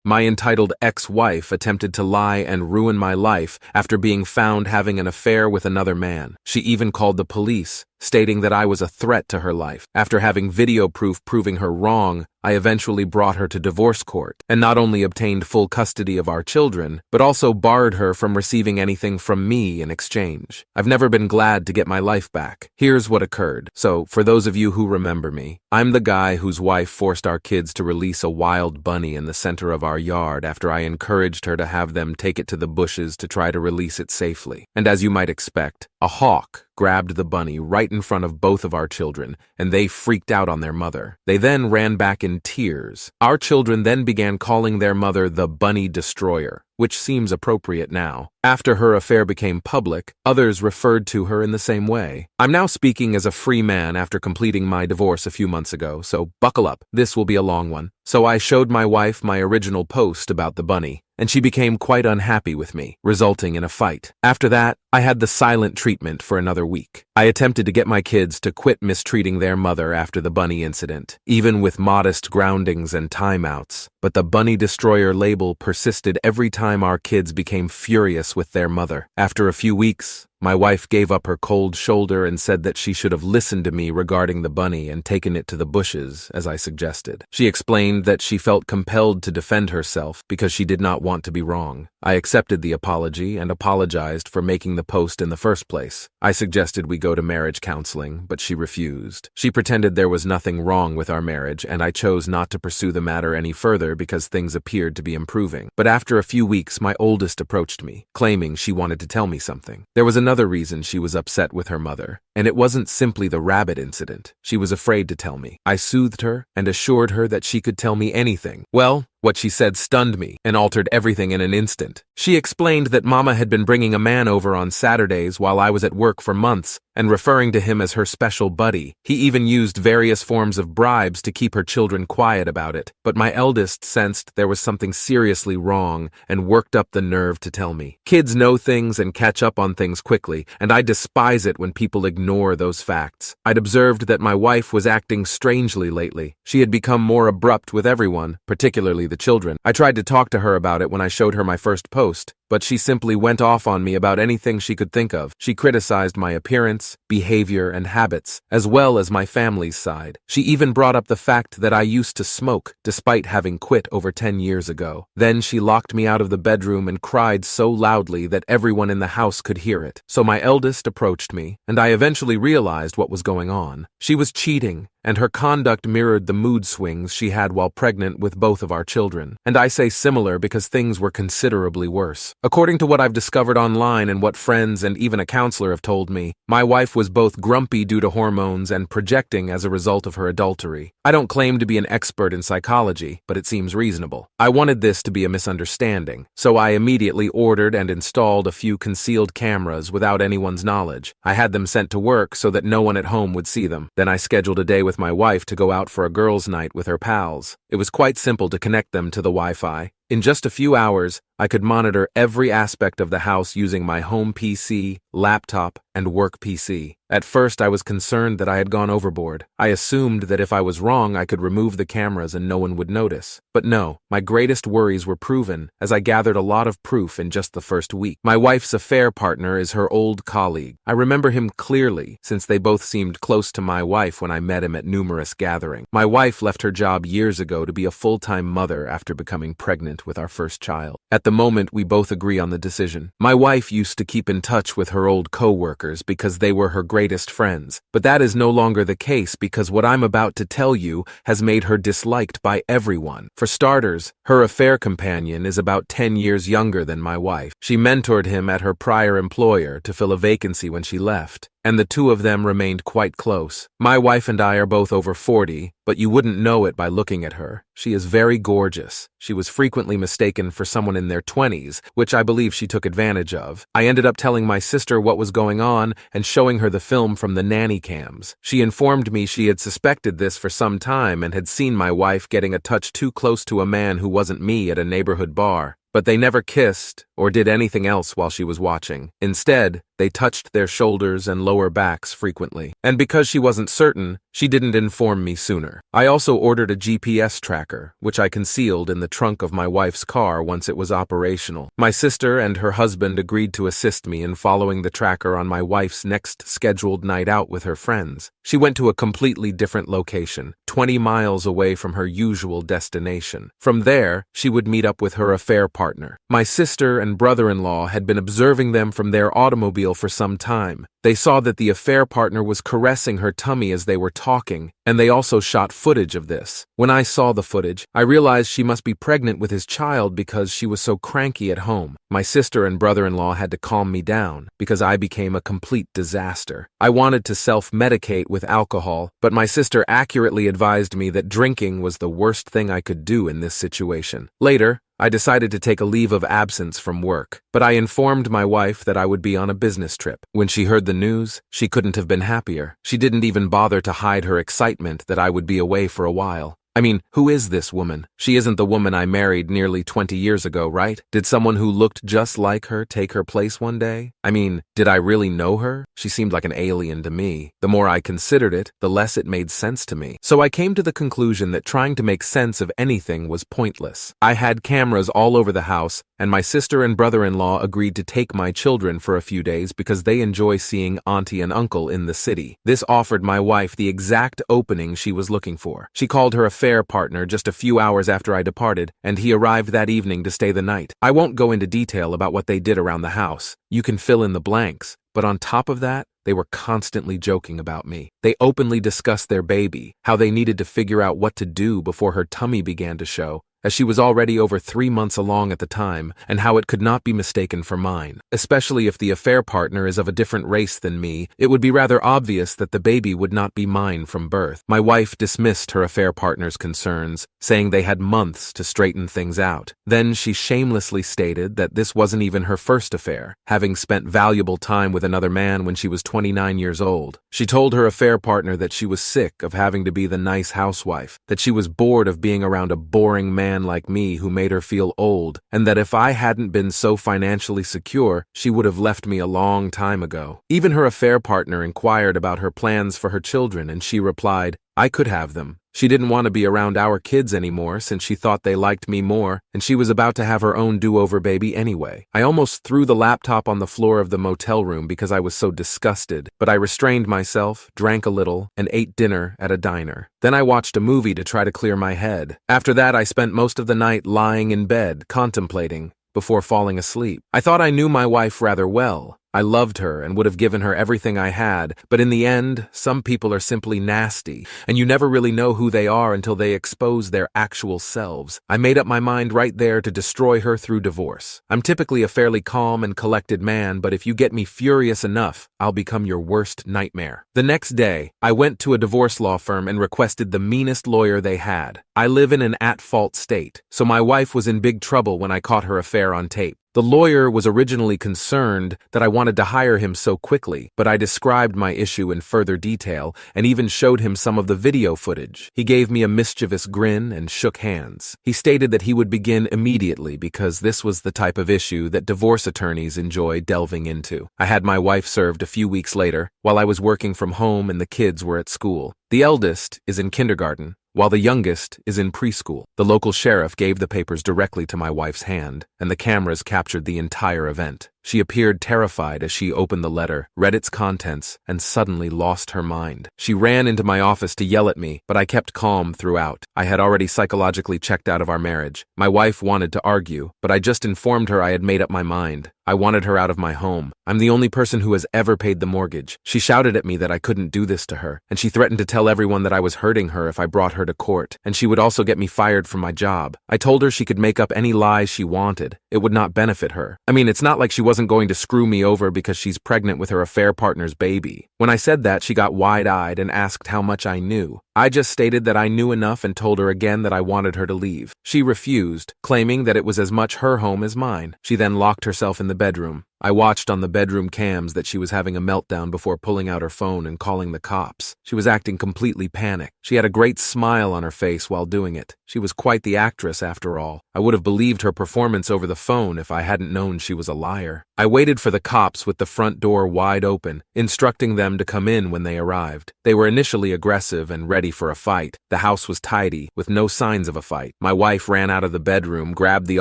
My entitled ex-wife attempted to lie and ruin my life after being found having an affair with another man. She even called the police, stating that I was a threat to her life. After having video proof proving her wrong, I eventually brought her to divorce court, and not only obtained full custody of our children, but also barred her from receiving anything from me in exchange. I've never been glad to get my life back. Here's what occurred. So, for those of you who remember me, I'm the guy whose wife forced our kids to release a wild bunny in the center of our yard after I encouraged her to have them take it to the bushes to try to release it safely. And as you might expect, a hawk grabbed the bunny right in front of both of our children, and they freaked out on their mother. They then ran back in tears. Our children then began calling their mother the Bunny Destroyer, which seems appropriate now. After her affair became public, others referred to her in the same way. I'm now speaking as a free man after completing my divorce a few months ago, so buckle up. This will be a long one. So I showed my wife my original post about the bunny, and she became quite unhappy with me, resulting in a fight. After that, I had the silent treatment for another week. I attempted to get my kids to quit mistreating their mother after the bunny incident, even with modest groundings and timeouts, but the Bunny Destroyer label persisted every time our kids became furious with their mother. After a few weeks, my wife gave up her cold shoulder and said that she should have listened to me regarding the bunny and taken it to the bushes, as I suggested. She explained that she felt compelled to defend herself because she did not want to be wrong. I accepted the apology and apologized for making the post in the first place. I suggested we go to marriage counseling, but she refused. She pretended there was nothing wrong with our marriage, and I chose not to pursue the matter any further because things appeared to be improving. But after a few weeks, my oldest approached me, claiming she wanted to tell me something. There was another reason she was upset with her mother, and it wasn't simply the rabbit incident. She was afraid to tell me. I soothed her and assured her that she could tell me anything. Well, what she said stunned me and altered everything in an instant. She explained that Mama had been bringing a man over on Saturdays while I was at work for months and referring to him as her special buddy. He even used various forms of bribes to keep her children quiet about it. But my eldest sensed there was something seriously wrong and worked up the nerve to tell me. Kids know things and catch up on things quickly, and I despise it when people ignore those facts. I'd observed that my wife was acting strangely lately. She had become more abrupt with everyone, particularly the children. I tried to talk to her about it when I showed her my first post, but she simply went off on me about anything she could think of. She criticized my appearance, behavior, and habits, as well as my family's side. She even brought up the fact that I used to smoke, despite having quit over 10 years ago. Then she locked me out of the bedroom and cried so loudly that everyone in the house could hear it. So my eldest approached me, and I eventually realized what was going on. She was cheating, and her conduct mirrored the mood swings she had while pregnant with both of our children. And I say similar because things were considerably worse. According to what I've discovered online and what friends and even a counselor have told me, my wife was both grumpy due to hormones and projecting as a result of her adultery. I don't claim to be an expert in psychology, but it seems reasonable. I wanted this to be a misunderstanding, so I immediately ordered and installed a few concealed cameras without anyone's knowledge. I had them sent to work so that no one at home would see them. Then I scheduled a day with my wife to go out for a girls' night with her pals. It was quite simple to connect them to the Wi-Fi. In just a few hours, I could monitor every aspect of the house using my home PC, laptop, and work PC. At first, I was concerned that I had gone overboard. I assumed that if I was wrong, I could remove the cameras and no one would notice. But no, my greatest worries were proven, as I gathered a lot of proof in just the first week. My wife's affair partner is her old colleague. I remember him clearly, since they both seemed close to my wife when I met him at numerous gatherings. My wife left her job years ago to be a full-time mother after becoming pregnant with our first child. At the moment, we both agree on the decision. My wife used to keep in touch with her old co-workers because they were her greatest friends, but that is no longer the case because what I'm about to tell you has made her disliked by everyone. For starters, her affair companion is about 10 years younger than my wife. She mentored him at her prior employer to fill a vacancy when she left, and the two of them remained quite close. My wife and I are both over 40, but you wouldn't know it by looking at her. She is very gorgeous. She was frequently mistaken for someone in their 20s, which I believe she took advantage of. I ended up telling my sister what was going on and showing her the film from the nanny cams. She informed me she had suspected this for some time and had seen my wife getting a touch too close to a man who wasn't me at a neighborhood bar. But they never kissed or did anything else while she was watching. Instead, They touched their shoulders and lower backs frequently. And because she wasn't certain, she didn't inform me sooner. I also ordered a GPS tracker, which I concealed in the trunk of my wife's car once it was operational. My sister and her husband agreed to assist me in following the tracker on my wife's next scheduled night out with her friends. She went to a completely different location, 20 miles away from her usual destination. From there, she would meet up with her affair partner. My sister and brother-in-law had been observing them from their automobile for some time. They saw that the affair partner was caressing her tummy as they were talking, and they also shot footage of this. When I saw the footage, I realized she must be pregnant with his child because she was so cranky at home. My sister and brother-in-law had to calm me down because I became a complete disaster. I wanted to self-medicate with alcohol, but my sister accurately advised me that drinking was the worst thing I could do in this situation. Later, I decided to take a leave of absence from work, but I informed my wife that I would be on a business trip. When she heard the news, she couldn't have been happier. She didn't even bother to hide her excitement that I would be away for a while. I mean, who is this woman? She isn't the woman I married nearly 20 years ago, right? Did someone who looked just like her take her place one day? I mean, did I really know her? She seemed like an alien to me. The more I considered it, the less it made sense to me. So I came to the conclusion that trying to make sense of anything was pointless. I had cameras all over the house, and my sister and brother-in-law agreed to take my children for a few days because they enjoy seeing auntie and uncle in the city. This offered my wife the exact opening she was looking for. She called her affair partner just a few hours after I departed, and he arrived that evening to stay the night. I won't go into detail about what they did around the house. You can fill in the blanks. But on top of that, they were constantly joking about me. They openly discussed their baby, how they needed to figure out what to do before her tummy began to show, as she was already over 3 months along at the time, and how it could not be mistaken for mine. Especially if the affair partner is of a different race than me, it would be rather obvious that the baby would not be mine from birth. My wife dismissed her affair partner's concerns, saying they had months to straighten things out. Then she shamelessly stated that this wasn't even her first affair, having spent valuable time with another man when she was 29 years old. She told her affair partner that she was sick of having to be the nice housewife, that she was bored of being around a boring man like me who made her feel old, and that if I hadn't been so financially secure, she would have left me a long time ago. Even her affair partner inquired about her plans for her children, and she replied, I could have them. She didn't want to be around our kids anymore since she thought they liked me more, and she was about to have her own do-over baby anyway. I almost threw the laptop on the floor of the motel room because I was so disgusted, but I restrained myself, drank a little, and ate dinner at a diner. Then I watched a movie to try to clear my head. After that, I spent most of the night lying in bed, contemplating, before falling asleep. I thought I knew my wife rather well. I loved her and would have given her everything I had, but in the end, some people are simply nasty, and you never really know who they are until they expose their actual selves. I made up my mind right there to destroy her through divorce. I'm typically a fairly calm and collected man, but if you get me furious enough, I'll become your worst nightmare. The next day, I went to a divorce law firm and requested the meanest lawyer they had. I live in an at-fault state, so my wife was in big trouble when I caught her affair on tape. The lawyer was originally concerned that I wanted to hire him so quickly, but I described my issue in further detail and even showed him some of the video footage. He gave me a mischievous grin and shook hands. He stated that he would begin immediately because this was the type of issue that divorce attorneys enjoy delving into. I had my wife served a few weeks later, while I was working from home and the kids were at school. The eldest is in kindergarten, while the youngest is in preschool. The local sheriff gave the papers directly to my wife's hand, and the cameras captured the entire event. She appeared terrified as she opened the letter, read its contents, and suddenly lost her mind. She ran into my office to yell at me, but I kept calm throughout. I had already psychologically checked out of our marriage. My wife wanted to argue, but I just informed her I had made up my mind. I wanted her out of my home. I'm the only person who has ever paid the mortgage. She shouted at me that I couldn't do this to her, and she threatened to tell everyone that I was hurting her if I brought her to court, and she would also get me fired from my job. I told her she could make up any lies she wanted. It would not benefit her. I mean, it's not like she wasn't going to screw me over because she's pregnant with her affair partner's baby. When I said that, she got wide-eyed and asked how much I knew. I just stated that I knew enough and told her again that I wanted her to leave. She refused, claiming that it was as much her home as mine. She then locked herself in the bedroom. I watched on the bedroom cams that she was having a meltdown before pulling out her phone and calling the cops. She was acting completely panicked. She had a great smile on her face while doing it. She was quite the actress after all. I would have believed her performance over the phone if I hadn't known she was a liar. I waited for the cops with the front door wide open, instructing them to come in when they arrived. They were initially aggressive and ready for a fight. The house was tidy, with no signs of a fight. My wife ran out of the bedroom, grabbed the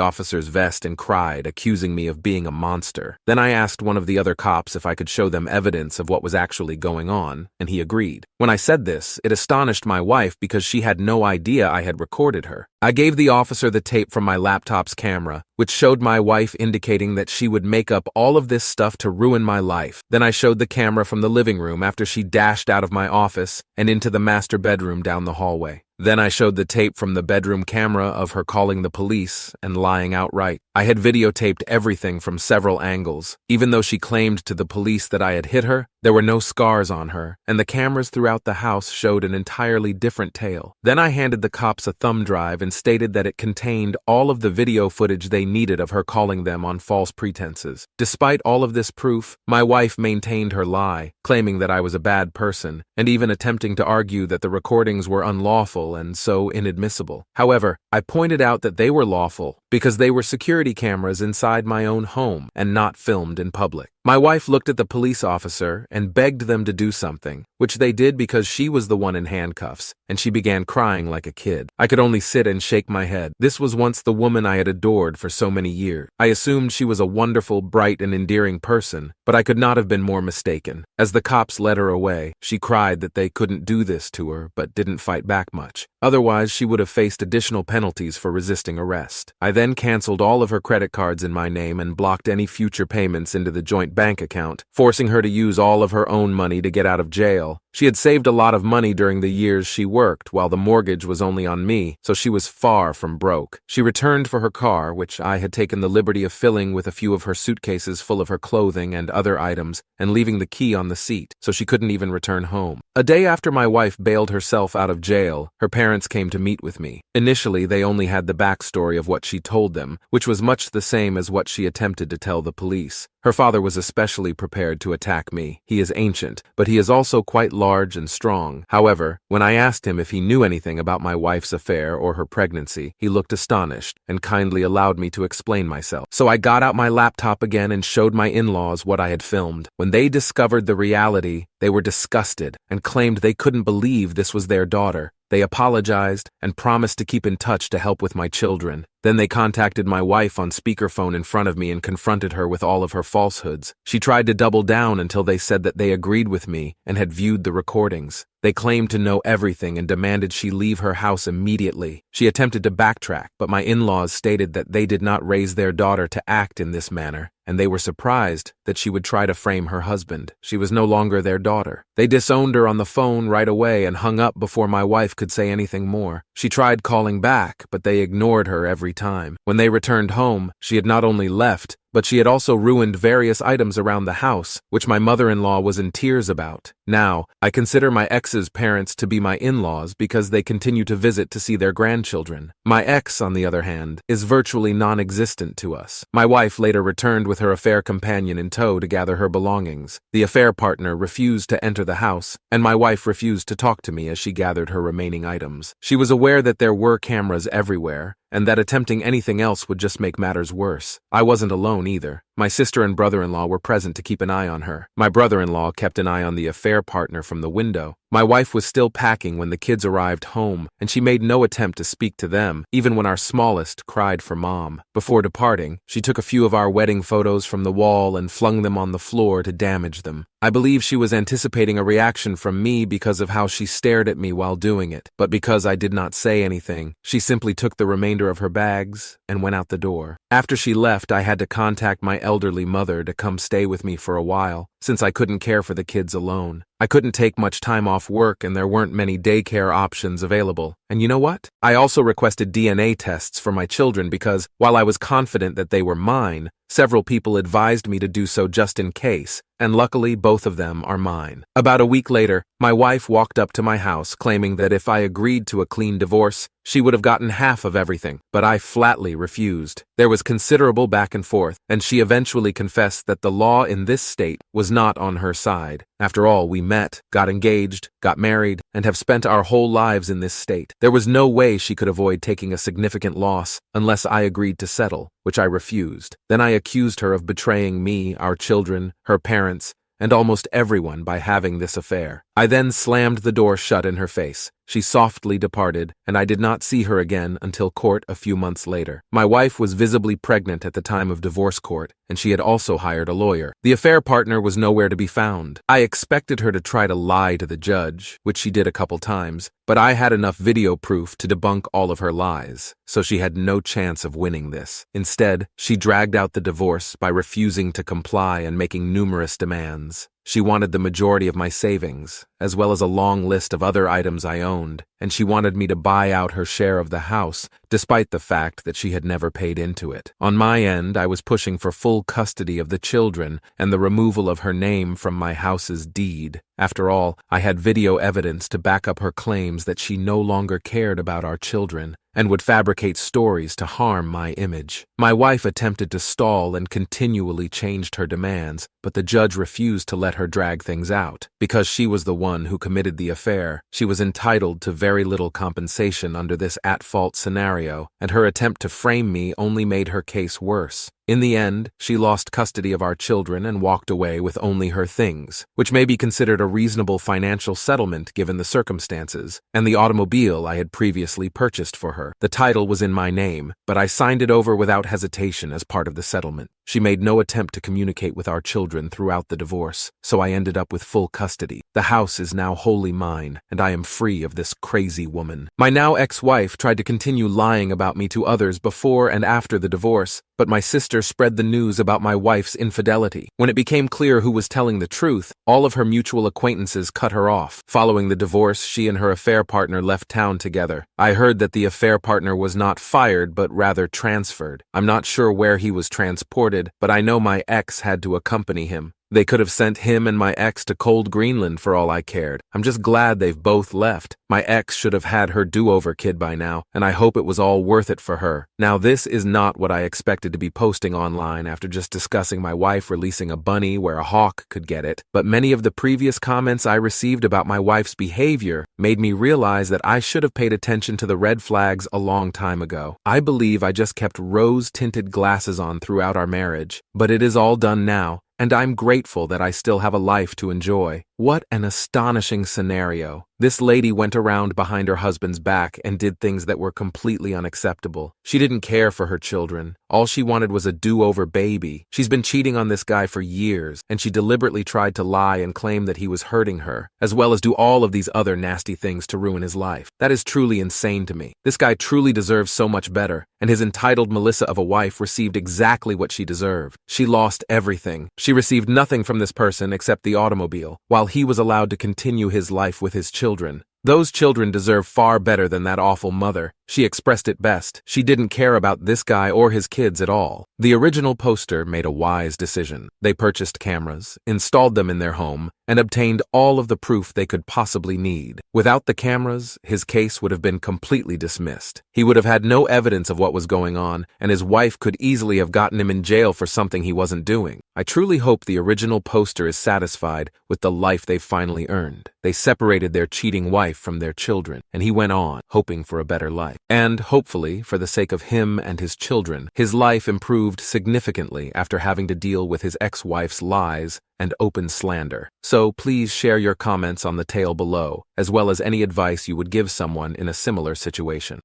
officer's vest, and cried, accusing me of being a monster. Then I asked one of the other cops if I could show them evidence of what was actually going on, and he agreed. When I said this, it astonished my wife because she had no idea I had recorded her. I gave the officer the tape from my laptop's camera, which showed my wife indicating that she would make up all of this stuff to ruin my life. Then I showed the camera from the living room after she dashed out of my office and into the master bedroom down the hallway. Then I showed the tape from the bedroom camera of her calling the police and lying outright. I had videotaped everything from several angles. Even though she claimed to the police that I had hit her, there were no scars on her, and the cameras throughout the house showed an entirely different tale. Then I handed the cops a thumb drive and stated that it contained all of the video footage they needed of her calling them on false pretenses. Despite all of this proof, my wife maintained her lie, claiming that I was a bad person, and even attempting to argue that the recordings were unlawful and so inadmissible. However, I pointed out that they were lawful because they were security cameras inside my own home and not filmed in public. My wife looked at the police officer and begged them to do something, which they did because she was the one in handcuffs, and she began crying like a kid. I could only sit and shake my head. This was once the woman I had adored for so many years. I assumed she was a wonderful, bright, and endearing person, but I could not have been more mistaken. As the cops led her away, she cried that they couldn't do this to her, but didn't fight back much. Otherwise, she would have faced additional penalties for resisting arrest. I then canceled all of her credit cards in my name and blocked any future payments into the joint bank account, forcing her to use all of her own money to get out of jail. She had saved a lot of money during the years she worked, while the mortgage was only on me, so she was far from broke. She returned for her car, which I had taken the liberty of filling with a few of her suitcases full of her clothing and other items, and leaving the key on the seat, so she couldn't even return home. A day after my wife bailed herself out of jail, her parents came to meet with me. Initially, they only had the backstory of what she told them, which was much the same as what she attempted to tell the police. Her father was especially prepared to attack me. He is ancient, but he is also quite large and strong. However, when I asked him if he knew anything about my wife's affair or her pregnancy, he looked astonished and kindly allowed me to explain myself. So I got out my laptop again and showed my in-laws what I had filmed. When they discovered the reality, they were disgusted and claimed they couldn't believe this was their daughter. They apologized and promised to keep in touch to help with my children. Then they contacted my wife on speakerphone in front of me and confronted her with all of her falsehoods. She tried to double down until they said that they agreed with me and had viewed the recordings. They claimed to know everything and demanded she leave her house immediately. She attempted to backtrack, but my in-laws stated that they did not raise their daughter to act in this manner, and they were surprised that she would try to frame her husband. She was no longer their daughter. They disowned her on the phone right away and hung up before my wife could say anything more. She tried calling back, but they ignored her every time. When they returned home, she had not only left, but she had also ruined various items around the house, which my mother-in-law was in tears about. Now, I consider my ex's parents to be my in-laws because they continue to visit to see their grandchildren. My ex, on the other hand, is virtually non-existent to us. My wife later returned with her affair companion in tow to gather her belongings. The affair partner refused to enter the house, and my wife refused to talk to me as she gathered her remaining items. She was aware that there were cameras everywhere, and that attempting anything else would just make matters worse. I wasn't alone either. My sister and brother-in-law were present to keep an eye on her. My brother-in-law kept an eye on the affair partner from the window. My wife was still packing when the kids arrived home, and she made no attempt to speak to them, even when our smallest cried for mom. Before departing, she took a few of our wedding photos from the wall and flung them on the floor to damage them. I believe she was anticipating a reaction from me because of how she stared at me while doing it, but because I did not say anything, she simply took the remainder of her bags and went out the door. After she left, I had to contact my elderly mother to come stay with me for a while, since I couldn't care for the kids alone. I couldn't take much time off work and there weren't many daycare options available. And you know what? I also requested DNA tests for my children because, while I was confident that they were mine, several people advised me to do so just in case, and luckily both of them are mine. About a week later, my wife walked up to my house claiming that if I agreed to a clean divorce, she would have gotten half of everything, but I flatly refused. There was considerable back and forth, and she eventually confessed that the law in this state was not on her side. After all, we met, got engaged, got married, and have spent our whole lives in this state. There was no way she could avoid taking a significant loss unless I agreed to settle, which I refused. Then I accused her of betraying me, our children, her parents, and almost everyone by having this affair. I then slammed the door shut in her face. She softly departed, and I did not see her again until court a few months later. My wife was visibly pregnant at the time of divorce court, and she had also hired a lawyer. The affair partner was nowhere to be found. I expected her to try to lie to the judge, which she did a couple times, but I had enough video proof to debunk all of her lies, so she had no chance of winning this. Instead, she dragged out the divorce by refusing to comply and making numerous demands. She wanted the majority of my savings, as well as a long list of other items I owned, and she wanted me to buy out her share of the house, despite the fact that she had never paid into it. On my end, I was pushing for full custody of the children and the removal of her name from my house's deed. After all, I had video evidence to back up her claims that she no longer cared about our children and would fabricate stories to harm my image. My wife attempted to stall and continually changed her demands, but the judge refused to let her drag things out. Because she was the one who committed the affair, she was entitled to very little compensation under this at-fault scenario, and her attempt to frame me only made her case worse. In the end, she lost custody of our children and walked away with only her things, which may be considered a reasonable financial settlement given the circumstances, and the automobile I had previously purchased for her. The title was in my name, but I signed it over without hesitation as part of the settlement. She made no attempt to communicate with our children throughout the divorce, so I ended up with full custody. The house is now wholly mine, and I am free of this crazy woman. My now ex-wife tried to continue lying about me to others before and after the divorce, but my sister spread the news about my wife's infidelity. When it became clear who was telling the truth, all of her mutual acquaintances cut her off. Following the divorce, she and her affair partner left town together. I heard that the affair partner was not fired, but rather transferred. I'm not sure where he was transported, but I know my ex had to accompany him. They could have sent him and my ex to cold Greenland for all I cared. I'm just glad they've both left. My ex should have had her do-over kid by now, and I hope it was all worth it for her. Now, this is not what I expected to be posting online after just discussing my wife releasing a bunny where a hawk could get it, but many of the previous comments I received about my wife's behavior made me realize that I should have paid attention to the red flags a long time ago. I believe I just kept rose-tinted glasses on throughout our marriage, but it is all done now, and I'm grateful that I still have a life to enjoy. What an astonishing scenario. This lady went around behind her husband's back and did things that were completely unacceptable. She didn't care for her children. All she wanted was a do-over baby. She's been cheating on this guy for years, and she deliberately tried to lie and claim that he was hurting her, as well as do all of these other nasty things to ruin his life. That is truly insane to me. This guy truly deserves so much better, and his entitled Melissa of a wife received exactly what she deserved. She lost everything. She received nothing from this person except the automobile, while he was allowed to continue his life with his children. Those children deserve far better than that awful mother. She expressed it best. She didn't care about this guy or his kids at all. The original poster made a wise decision. They purchased cameras, installed them in their home, and obtained all of the proof they could possibly need. Without the cameras, his case would have been completely dismissed. He would have had no evidence of what was going on, and his wife could easily have gotten him in jail for something he wasn't doing. I truly hope the original poster is satisfied with the life they've finally earned. They separated their cheating wife from their children, and he went on, hoping for a better life. And, hopefully, for the sake of him and his children, his life improved significantly after having to deal with his ex-wife's lies and open slander. So please share your comments on the tale below, as well as any advice you would give someone in a similar situation.